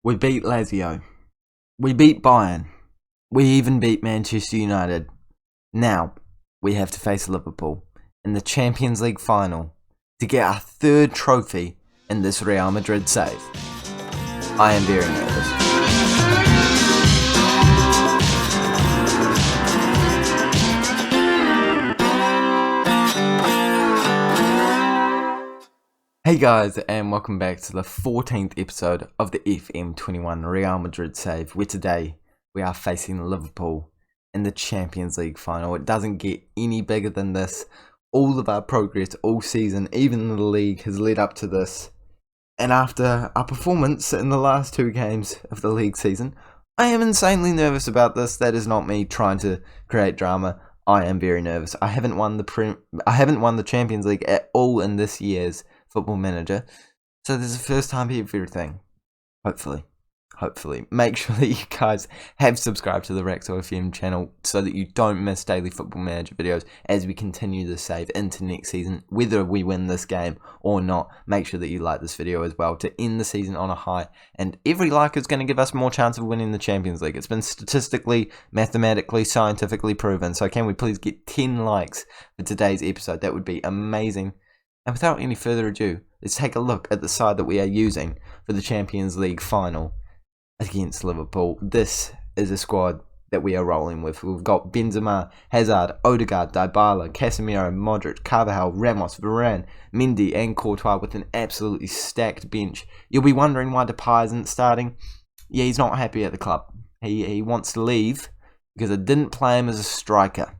We beat Lazio. We beat Bayern. We even beat Manchester United. Now, we have to face Liverpool in the Champions League final to get our third trophy in this Real Madrid save. I am very nervous. Hey guys, and welcome back to the 14th episode of the FM21 Real Madrid Save, where today we are facing Liverpool in the Champions League final. It doesn't get any bigger than this. All of our progress all season, even in the league, has led up to this. And after our performance in the last two games of the league season, I am insanely nervous about this. That is not me trying to create drama. I am very nervous. I haven't won the Champions League at all in this year's Football Manager, so there's a first time here for everything. Hopefully, make sure that you guys have subscribed to the Rexo FM channel so that you don't miss daily Football Manager videos as we continue the save into next season. Whether we win this game or not, make sure that you like this video as well to end the season on a high, and every like is going to give us more chance of winning the Champions League. It's been statistically, mathematically, scientifically proven, so can we please get 10 likes for today's episode? That would be amazing. And without any further ado, let's take a look at the side that we are using for the Champions League final against Liverpool. This is a squad that we are rolling with. We've got Benzema, Hazard, Odegaard, Dybala, Casemiro, Modric, Carvajal, Ramos, Varane, Mendy and Courtois with an absolutely stacked bench. You'll be wondering why Depay isn't starting. Yeah, he's not happy at the club. He wants to leave because I didn't play him as a striker.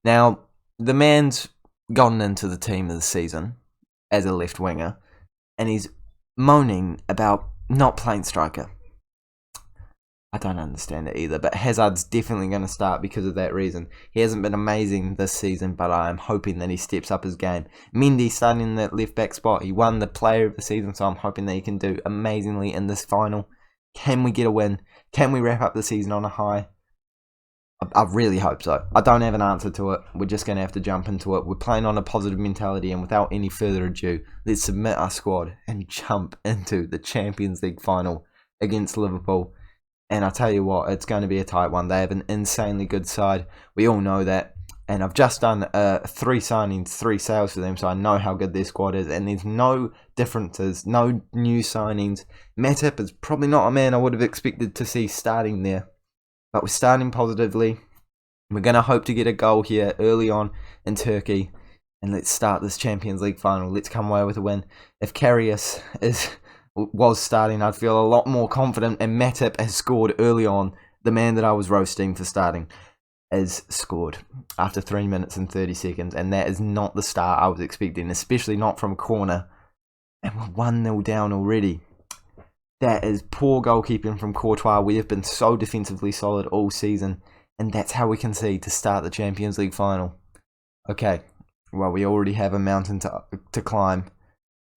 Now, the man's gone into the team of the season as a left winger, and he's moaning about not playing striker. I don't understand it either, but Hazard's definitely going to start because of that reason. He hasn't been amazing this season, but I'm hoping that he steps up his game. Mendy starting in that left back spot. He won the player of the season, so I'm hoping that he can do amazingly in this final. Can we get a win? Can we wrap up the season on a high? I really hope so. I don't have an answer to it. We're just going to have to jump into it. We're playing on a positive mentality, and without any further ado, let's submit our squad and jump into the Champions League final against Liverpool. And I tell you what, it's going to be a tight one. They have an insanely good side. We all know that. And I've just done 3 signings, 3 sales for them, so I know how good their squad is. And there's no differences, no new signings. Matip is probably not a man I would have expected to see starting there. But we're starting positively. We're going to hope to get a goal here early on in Turkey. And let's start this Champions League final. Let's come away with a win. If Karius was starting, I'd feel a lot more confident. And Matip has scored early on. The man that I was roasting for starting has scored after 3 minutes and 30 seconds. And that is not the start I was expecting, especially not from a corner. And we're 1-0 down already. That is poor goalkeeping from Courtois. We have been so defensively solid all season, and that's how we concede to start the Champions League final. Okay, well, we already have a mountain to climb,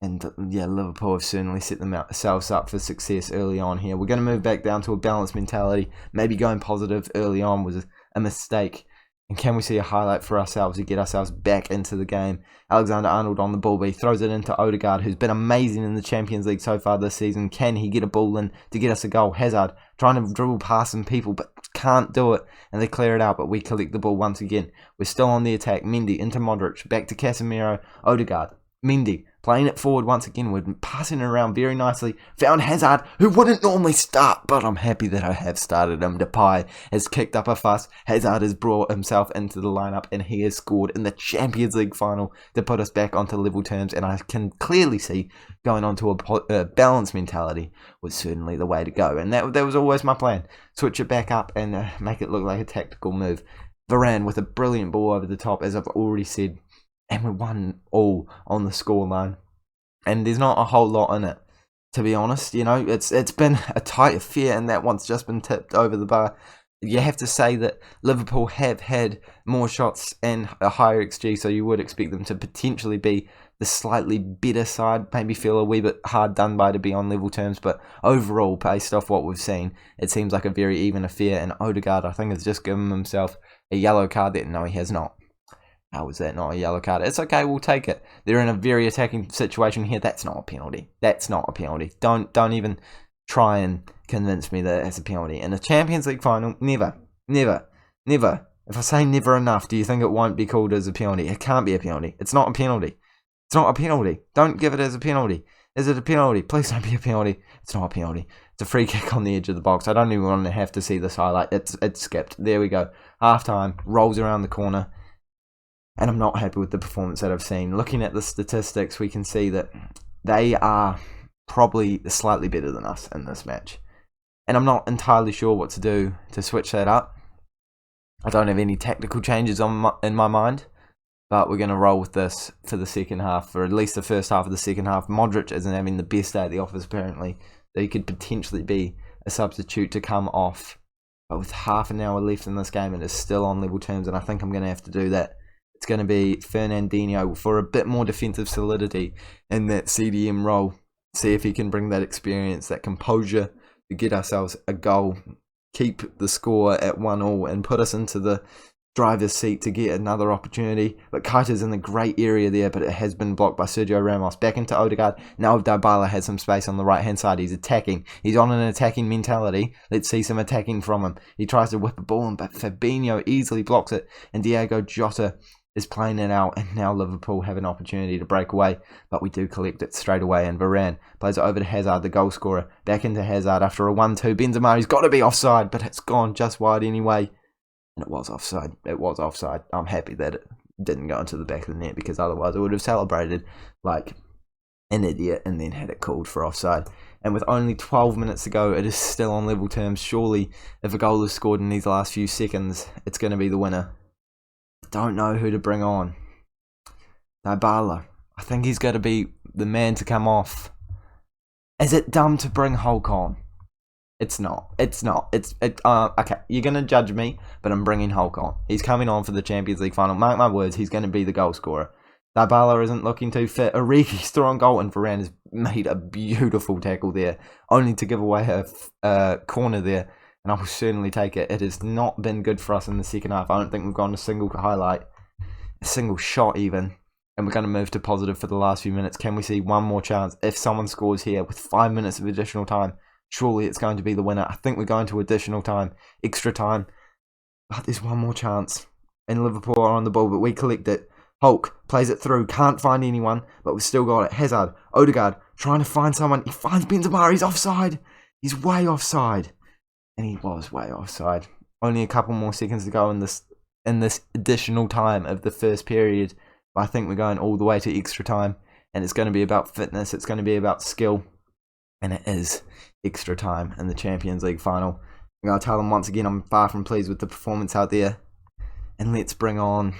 and yeah, Liverpool have certainly set themselves up for success early on here. We're going to move back down to a balanced mentality. Maybe going positive early on was a mistake. And can we see a highlight for ourselves to get ourselves back into the game? Alexander-Arnold on the ball, but he throws it into Odegaard, who's been amazing in the Champions League so far this season. Can he get a ball in to get us a goal? Hazard trying to dribble past some people, but can't do it. And they clear it out, but we collect the ball once again. We're still on the attack. Mendy into Modric, back to Casemiro, Odegaard, Mendy. Playing it forward once again. We're passing it around very nicely. Found Hazard, who wouldn't normally start, but I'm happy that I have started him. Depay has kicked up a fuss. Hazard has brought himself into the lineup, and he has scored in the Champions League final to put us back onto level terms. And I can clearly see going on to a balanced mentality was certainly the way to go. And that was always my plan. Switch it back up and make it look like a tactical move. Varane with a brilliant ball over the top, as I've already said. And we're 1-1 on the scoreline. And there's not a whole lot in it, to be honest. You know, it's been a tight affair, and that one's just been tipped over the bar. You have to say that Liverpool have had more shots and a higher XG, so you would expect them to potentially be the slightly better side. Maybe feel a wee bit hard done by to be on level terms, but overall, based off what we've seen, it seems like a very even affair. And Odegaard, I think, has just given himself a yellow card there. No, he has not. How is that not a yellow card? It's okay, we'll take it. They're in a very attacking situation here. That's not a penalty. That's not a penalty. Don't even try and convince me that it's a penalty. In a Champions League final, never. If I say never enough, do you think it won't be called as a penalty? It can't be a penalty. It's not a penalty. It's not a penalty. Don't give it as a penalty. Is it a penalty? Please don't be a penalty. It's not a penalty. It's a free kick on the edge of the box. I don't even want to have to see this highlight. It's skipped. There we go. Half time. Rolls around the corner. And I'm not happy with the performance that I've seen. Looking at the statistics, we can see that they are probably slightly better than us in this match. And I'm not entirely sure what to do to switch that up. I don't have any tactical changes in my mind. But we're going to roll with this for the second half, or at least the first half of the second half. Modric isn't having the best day at the office, apparently. So he could potentially be a substitute to come off. But with half an hour left in this game, it is still on level terms, and I think I'm going to have to do that. It's going to be Fernandinho for a bit more defensive solidity in that CDM role. See if he can bring that experience, that composure to get ourselves a goal, keep the score at 1-1, and put us into the driver's seat to get another opportunity. But Keita's in the great area there, but it has been blocked by Sergio Ramos. Back into Odegaard. Now Dybala has some space on the right hand side. He's attacking. He's on an attacking mentality. Let's see some attacking from him. He tries to whip a ball in, but Fabinho easily blocks it, and Diego Jota is playing it out, and now Liverpool have an opportunity to break away, but we do collect it straight away, and Varane plays it over to Hazard, the goal scorer. Back into Hazard after a 1-2. Benzema, he's got to be offside, but it's gone just wide anyway. And it was offside. It was offside. I'm happy that it didn't go into the back of the net, because otherwise I would have celebrated like an idiot and then had it called for offside. And with only 12 minutes to go, it is still on level terms. Surely, if a goal is scored in these last few seconds, it's going to be the winner. Don't know who to bring on. Dybala. I think he's got to be the man to come off. Is it dumb to bring Hulk on? It's not. Okay, you're going to judge me, but I'm bringing Hulk on. He's coming on for the Champions League final. Mark my words, he's going to be the goal scorer. Dybala isn't looking too fit. Origi's still on goal, and Varane has made a beautiful tackle there, only to give away a corner there, and I will certainly take it. It has not been good for us in the second half. I don't think we've gone a single highlight, a single shot even, and we're going to move to positive for the last few minutes. Can we see one more chance? If someone scores here with 5 minutes of additional time, surely it's going to be the winner. I think we're going to additional time, extra time. But there's one more chance. And Liverpool are on the ball, but we collect it. Hulk plays it through, can't find anyone, but we've still got it. Hazard, Odegaard, trying to find someone. He finds Benzema, he's offside. He's way offside. And he was way offside. Only a couple more seconds to go in this additional time of the first period. But I think we're going all the way to extra time. And it's going to be about fitness. It's going to be about skill. And it is extra time in the Champions League final. I'm going to tell them once again I'm far from pleased with the performance out there. And let's bring on...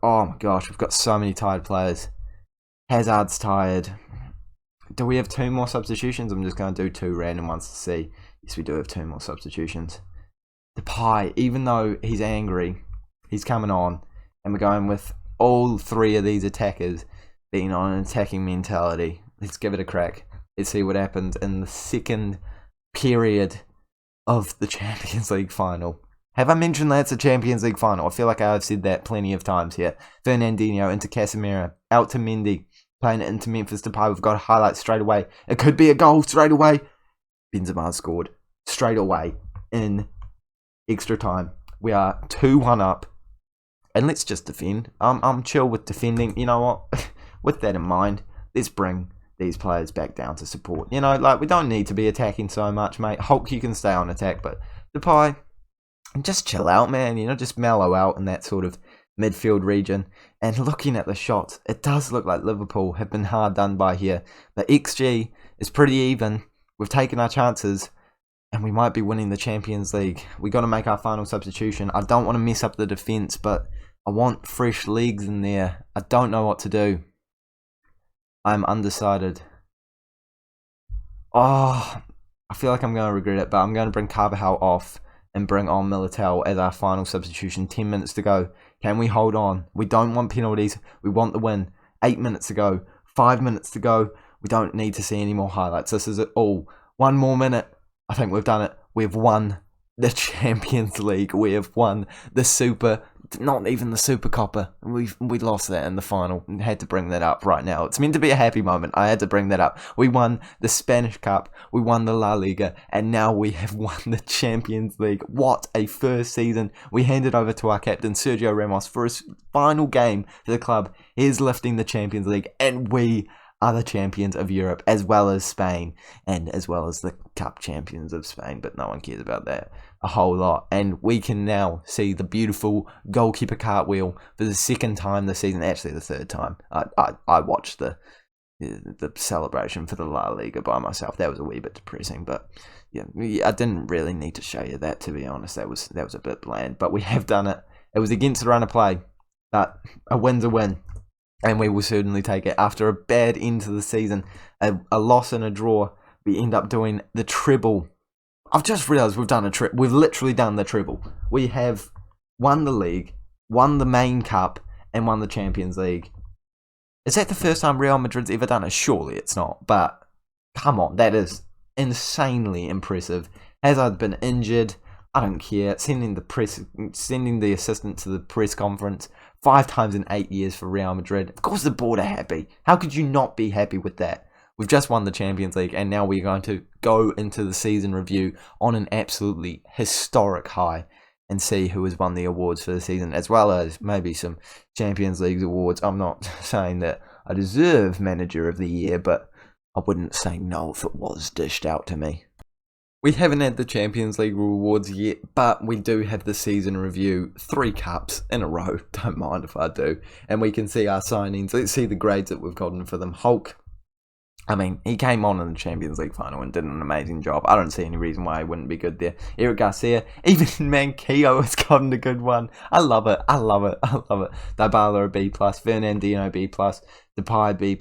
Oh my gosh, we've got so many tired players. Hazard's tired. Do we have 2 more substitutions? I'm just going to do 2 random ones to see. Yes, we do have 2 more substitutions. Depay, even though he's angry, he's coming on. And we're going with all 3 of these attackers being on an attacking mentality. Let's give it a crack. Let's see what happens in the second period of the Champions League final. Have I mentioned that it's a Champions League final? I feel like I've said that plenty of times here. Fernandinho into Casemiro, out to Mendy, playing it into Memphis Depay. We've got a highlight straight away. It could be a goal straight away. Benzema scored straight away in extra time. We are 2-1 up. And let's just defend. I'm chill with defending. You know what? With that in mind, let's bring these players back down to support. You know, like, we don't need to be attacking so much, mate. Hulk, you can stay on attack, but Depay, just chill out, man. You know, just mellow out in that sort of midfield region. And looking at the shots, it does look like Liverpool have been hard done by here. But XG is pretty even. We've taken our chances, and we might be winning the Champions League. We got to make our final substitution. I don't want to mess up the defence, but I want fresh legs in there. I don't know what to do. I'm undecided. Oh, I feel like I'm going to regret it, but I'm going to bring Carvajal off and bring on Militao as our final substitution. 10 minutes to go. Can we hold on? We don't want penalties. We want the win. 8 minutes to go. 5 minutes to go. We don't need to see any more highlights. This is it all. 1 more minute. I think we've done it. We've won the Champions League. We have won the Super not even the Supercopa. We lost that in the final. And had to bring that up right now. It's meant to be a happy moment. I had to bring that up. We won the Spanish Cup. We won the La Liga. And now we have won the Champions League. What a first season. We handed over to our captain, Sergio Ramos, for his final game for the club. He's lifting the Champions League. And we are the champions of Europe, as well as Spain, and as well as the Cup champions of Spain, but no one cares about that a whole lot. And we can now see the beautiful goalkeeper cartwheel for the second time this season, actually the third time. I watched the celebration for the La Liga by myself. That was a wee bit depressing, but yeah, I didn't really need to show you that, to be honest. That was a bit bland, but we have done it. It was against the run of play, but a win's a win. And we will certainly take it. After a bad end to the season, a loss and a draw, we end up doing the treble. I've just realised we've done a treble. We've literally done the treble. We have won the league, won the main cup, and won the Champions League. Is that the first time Real Madrid's ever done it? Surely it's not. But come on, that is insanely impressive. Hazard been injured. I don't care. Sending the assistant to the press conference 5 times in 8 years for Real Madrid. Of course the board are happy. How could you not be happy with that? We've just won the Champions League, and now we're going to go into the season review on an absolutely historic high and see who has won the awards for the season, as well as maybe some Champions League awards. I'm not saying that I deserve Manager of the Year, but I wouldn't say no if it was dished out to me. We haven't had the Champions League awards yet, but we do have the season review. 3 cups in a row. Don't mind if I do. And we can see our signings. Let's see the grades that we've gotten for them. Hulk. I mean, he came on in the Champions League final and did an amazing job. I don't see any reason why he wouldn't be good there. Eric Garcia. Even Manquillo has gotten a good one. I love it. I love it. I love it. Dybala a B+. Fernandinho B+. Depay B+.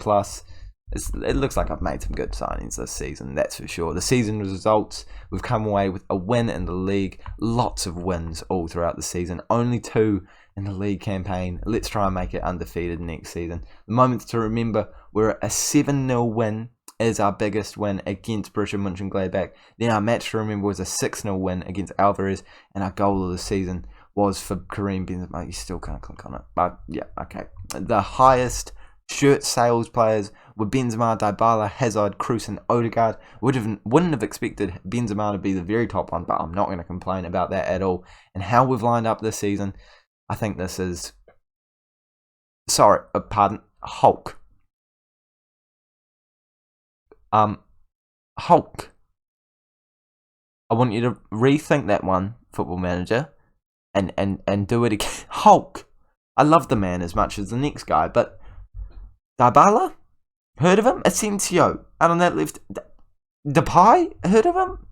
It looks like I've made some good signings this season, that's for sure. The season results, we've come away with a win in the league. Lots of wins all throughout the season. Only 2 in the league campaign. Let's try and make it undefeated next season. The moments to remember were a 7-0 win is our biggest win against Borussia Mönchengladbach. Then our match to remember was a 6-0 win against Alvarez. And our goal of the season was for Karim Benzema. You still can't click on it. But yeah, okay. The highest shirt sales players were Benzema, Dybala, Hazard, Kroos and Odegaard. Wouldn't have expected Benzema to be the very top one, but I'm not going to complain about that at all. And how we've lined up this season, I think this is... Hulk. Hulk. I want you to rethink that one, Football Manager, and do it again. Hulk. I love the man as much as the next guy, but Dybala? Heard of him? Asensio. And on that left, Depay? Heard of him?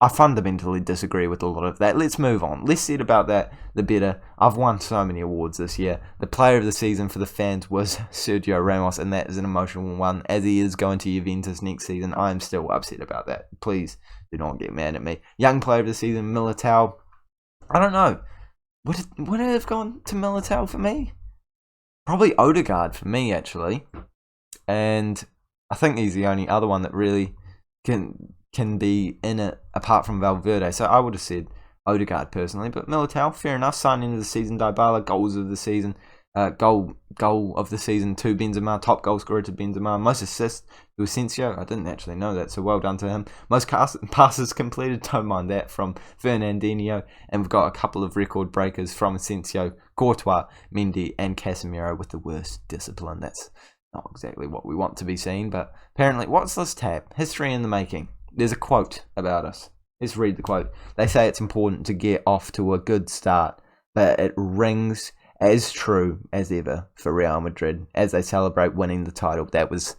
I fundamentally disagree with a lot of that. Let's move on. Less said about that, the better. I've won so many awards this year. The player of the season for the fans was Sergio Ramos, and that is an emotional one. As he is going to Juventus next season, I am still upset about that. Please do not get mad at me. Young player of the season, Militao. I don't know. Would it have gone to Militao for me? Probably Odegaard for me, actually. And I think he's the only other one that really can be in it apart from Valverde. So I would have said Odegaard personally. But Militao, fair enough. Signing of the season, Dybala, goals of the season. Goal of the season to Benzema. Top goal scorer to Benzema. Most assists to Asensio. I didn't actually know that, so well done to him. Most passes completed, don't mind that, from Fernandinho. And we've got a couple of record breakers from Asensio, Courtois, Mendy and Casemiro with the worst discipline. That's not exactly what we want to be seeing, but apparently, what's this tab? History in the making. There's a quote about us. Let's read the quote. They say it's important to get off to a good start, but it rings as true as ever for Real Madrid as they celebrate winning the title. That was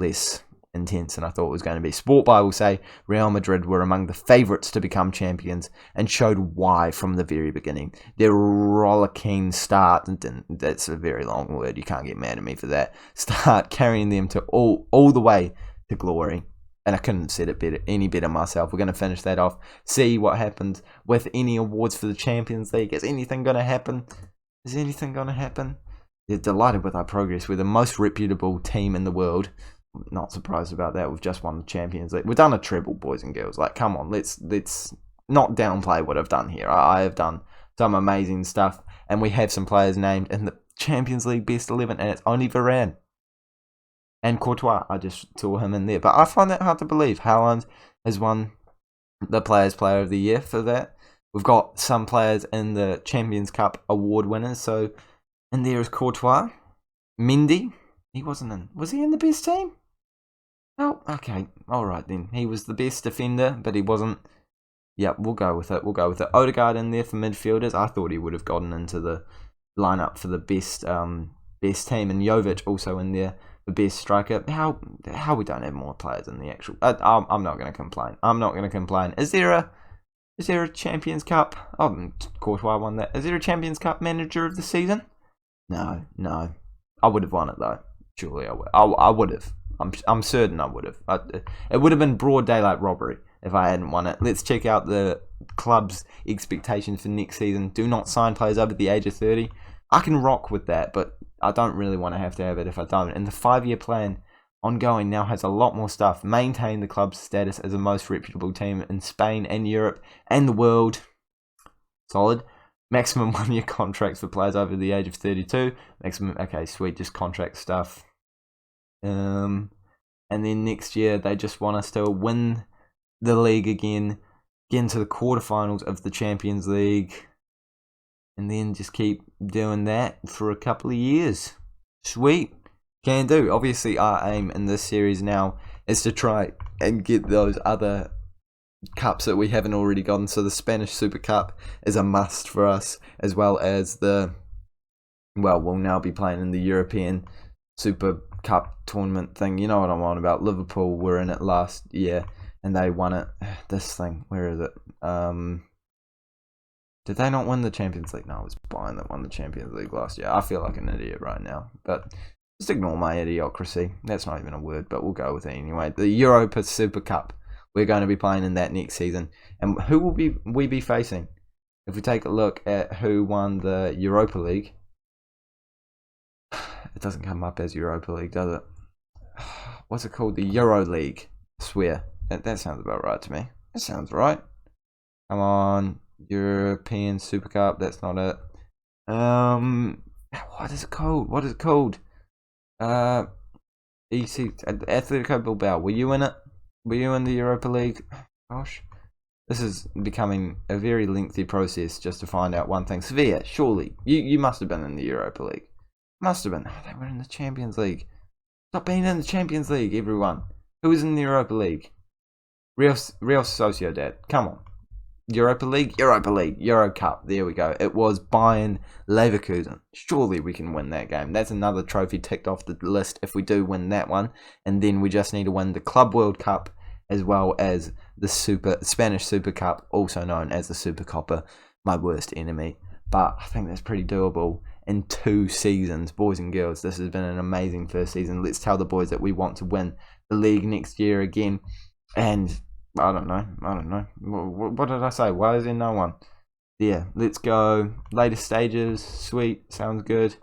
less intense than I thought it was going to be. Sport Bible say Real Madrid were among the favourites to become champions and showed why from the very beginning. Their rollicking start, and that's a very long word, you can't get mad at me for that, start carrying them to all the way to glory. And I couldn't have said it any better myself. We're going to finish that off, see what happens with any awards for the Champions League. Is anything going to happen? Is anything going to happen? They're delighted with our progress. We're the most reputable team in the world. Not surprised about that. We've just won the Champions League. We've done a treble, boys and girls. Like, come on, let's not downplay what I've done here. I have done some amazing stuff. And we have some players named in the Champions League Best 11, and it's only Varane and Courtois. I just saw him in there. But I find that hard to believe. Haaland has won the Players' Player of the Year for that. We've got some players in the Champions Cup award winners. So, and there is Courtois. Mendy. He wasn't in. Was he in the best team? Oh, okay. Alright then. He was the best defender, but he wasn't. Yep, we'll go with it. Odegaard in there for midfielders. I thought he would have gotten into the lineup for the best team. And Jovic also in there, the best striker. How we don't have more players in the actual... I'm not going to complain. Is there a Champions Cup? Oh, Courtois won that. Is there a Champions Cup manager of the season? No. I would have won it though. Surely I would. I would have. I'm certain I would have. It would have been broad daylight robbery if I hadn't won it. Let's check out the club's expectations for next season. Do not sign players over the age of 30. I can rock with that, but I don't really want to have it if I don't. And the 5-year plan ongoing now has a lot more stuff. Maintain the club's status as the most reputable team in Spain and Europe and the world. Solid. Maximum 1-year contracts for players over the age of 32. Maximum, okay, sweet, just contract stuff. And then next year they just want us to win the league again, get into the quarterfinals of the Champions League, and then just keep doing that for a couple of years. Sweet. Can do. Obviously our aim in this series now is to try and get those other cups that we haven't already gotten. So the Spanish Super Cup is a must for us, as well as we'll now be playing in the European Super Cup tournament thing. You know what I'm on about. Liverpool were in it last year and they won it. This thing, where is it? Did they not win the Champions League? No, it was Bayern that won the Champions League last year. I feel like an idiot right now, but just ignore my idiocracy. That's not even a word, but we'll go with it anyway. The Europa Super Cup. We're going to be playing in that next season. And who will we be facing? If we take a look at who won the Europa League, it doesn't come up as Europa League, does it? What's it called? The Euro League. I swear. That sounds about right to me. That sounds right. Come on. European Super Cup. That's not it. What is it called? Atletico Bilbao. Were you in it? Were you in the Europa League? Gosh. This is becoming a very lengthy process just to find out one thing. Sevilla, surely. You must have been in the Europa League. Must have been. Oh, they were in the Champions League. Stop being in the Champions League, everyone. Who was in the Europa League? Real Sociedad. Come on. Europa League, Euro Cup. There we go. It was Bayern Leverkusen. Surely we can win that game. That's another trophy ticked off the list if we do win that one. And then we just need to win the Club World Cup as well as the Spanish Super Cup, also known as the Supercopa, my worst enemy. But I think that's pretty doable in 2 seasons, boys and girls. This has been an amazing first season. Let's tell the boys that we want to win the league next year again. And I don't know. What did I say? Why is there no one? Yeah, let's go. Later stages. Sweet. Sounds good.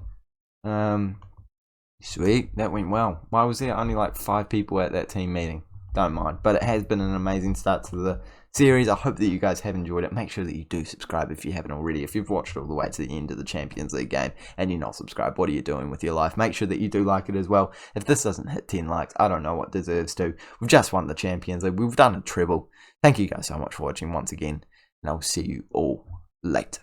Sweet. That went well. Why was there only like 5 people at that team meeting? Don't mind. But it has been an amazing start to the series. I hope that you guys have enjoyed it. Make sure that you do subscribe if you haven't already. If you've watched all the way to the end of the Champions League game and you're not subscribed, what are you doing with your life? Make sure that you do like it as well. If this doesn't hit 10 likes, I don't know what deserves to. We've just won the Champions League. We've done a treble. Thank you guys so much for watching once again, and I'll see you all later.